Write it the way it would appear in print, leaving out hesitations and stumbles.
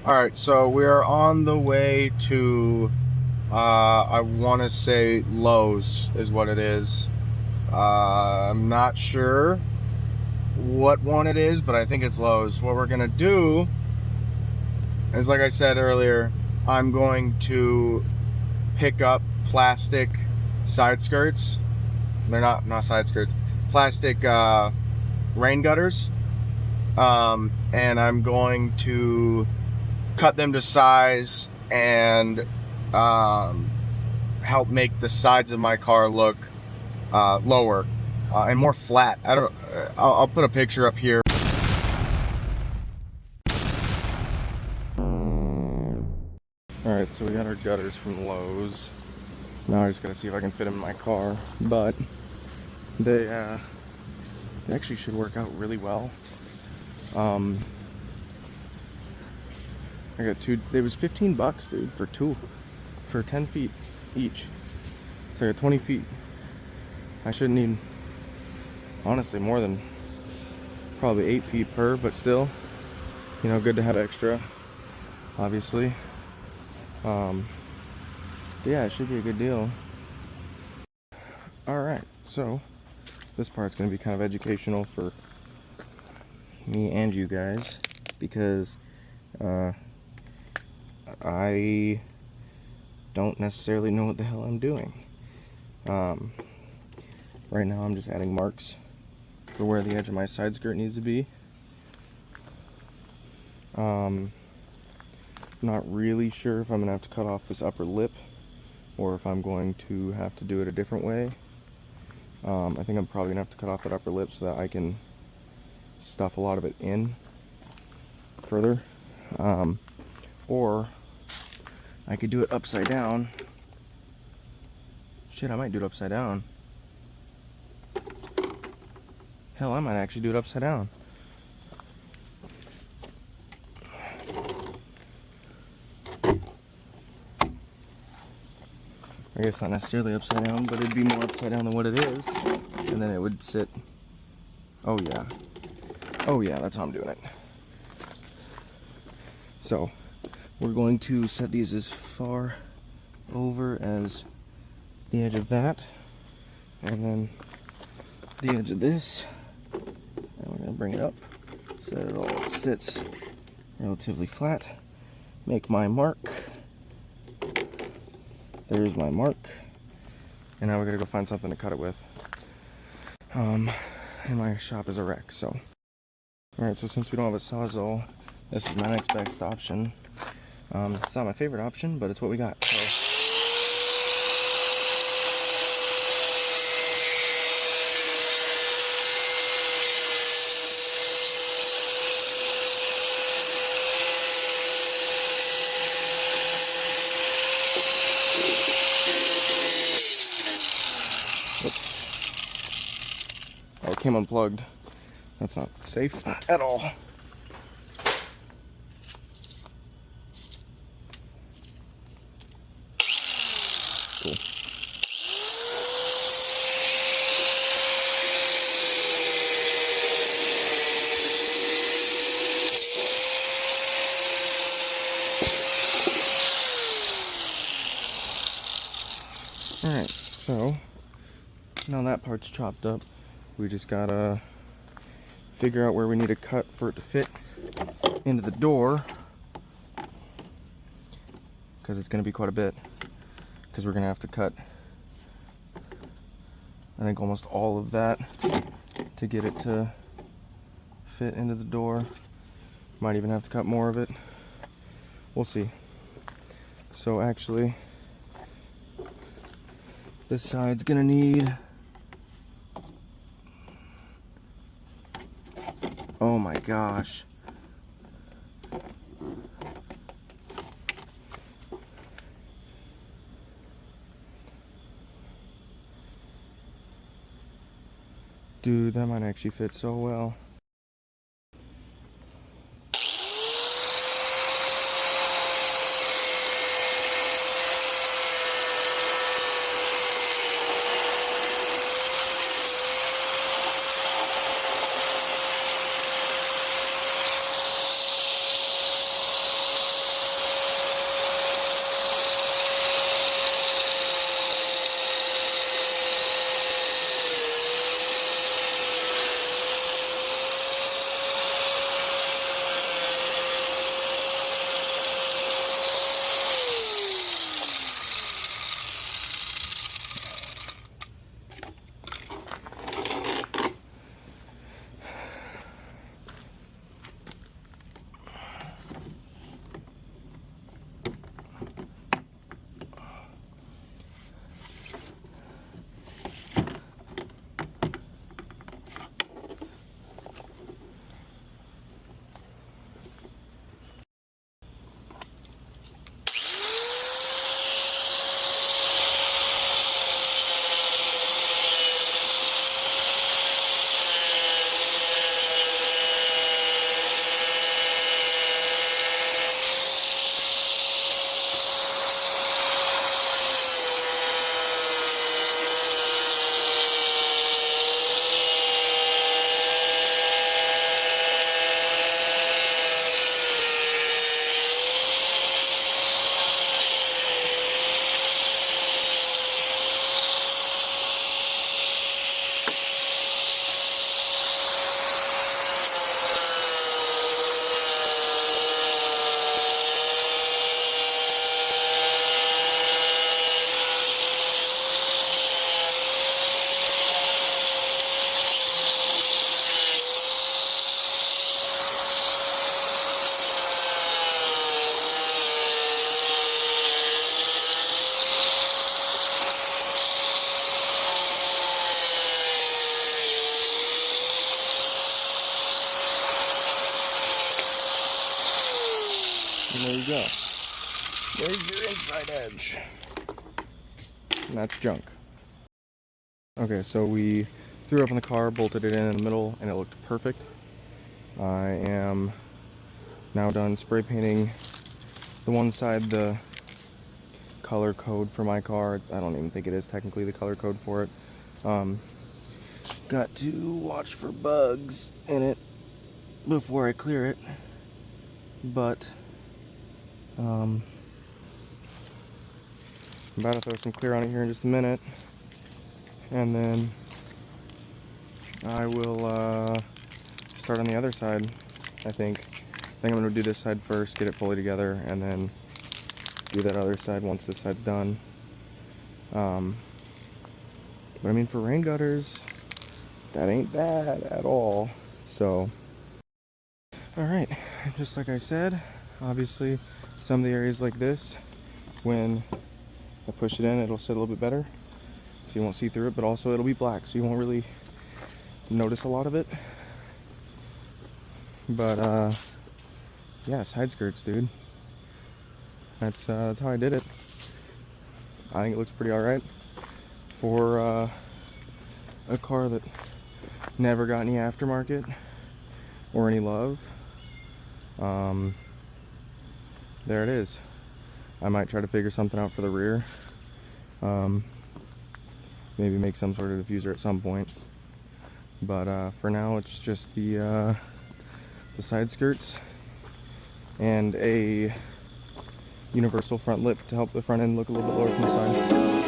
Alright, so we are on the way to, I want to say Lowe's is what it is. I'm not sure what one it is, but I think it's Lowe's. What we're going to do is, like I said earlier, I'm going to pick up plastic side skirts. They're not side skirts. Plastic rain gutters. And I'm going to cut them to size and help make the sides of my car look lower and more flat. I'll put a picture up here. Alright, so we got our gutters from Lowe's. Now I just gotta see if I can fit them in my car, but they actually should work out really well. I got two. It was 15 bucks, dude, for 10 feet each. So I got 20 feet. I shouldn't need, honestly, more than probably 8 feet per, but still, you know, good to have extra, obviously. Yeah, it should be a good deal. Alright, so this part's gonna be kind of educational for me and you guys, because I don't necessarily know what the hell I'm doing. Right now I'm just adding marks for where the edge of my side skirt needs to be. Not really sure if I'm gonna have to cut off this upper lip or if I'm going to have to do it a different way. I think I'm probably gonna have to cut off that upper lip so that I can stuff a lot of it in further. Or I could do it upside down. Shit, I might do it upside down. Hell, I might actually do it upside down. I guess not necessarily upside down, but it'd be more upside down than what it is. And then it would sit. Oh yeah. Oh yeah, that's how I'm doing it. So, we're going to set these as far over as the edge of that. And then the edge of this. And we're going to bring it up so that it all sits relatively flat. Make my mark. There's my mark. And now we're going to go find something to cut it with. And my shop is a wreck, so. Alright, so since we don't have a Sawzall, this is my next best option. It's not my favorite option, but it's what we got. So. Oops. Oh, it came unplugged. That's not safe at all. Cool. Alright, so now that part's chopped up, we just gotta figure out where we need to cut for it to fit into the door, because it's going to be quite a bit, because we're going to have to cut, I think, almost all of that to get it to fit into the door. Might even have to cut more of it. We'll see. So actually, this side's going to need, oh my gosh. Dude, that might actually fit so well. And there you go. There's your inside edge. And that's junk. Okay, so we threw it up in the car, bolted it in the middle, and it looked perfect. I am now done spray painting the one side, the color code for my car. I don't even think it is technically the color code for it. Got to watch for bugs in it before I clear it, but I'm about to throw some clear on it here in just a minute, and then I will start on the other side. I think I'm going to do this side first, get it fully together, and then do that other side once this side's done. But I mean, for rain gutters, that ain't bad at all. So, alright, just like I said, obviously some of the areas like this, when I push it in, it'll sit a little bit better, so you won't see through it, but also it'll be black, so you won't really notice a lot of it. But yeah, side skirts, dude. That's how I did it. I think it looks pretty alright for a car that never got any aftermarket or any love. There it is. I might try to figure something out for the rear. Maybe make some sort of diffuser at some point. But for now, it's just the side skirts and a universal front lip to help the front end look a little bit lower from the side.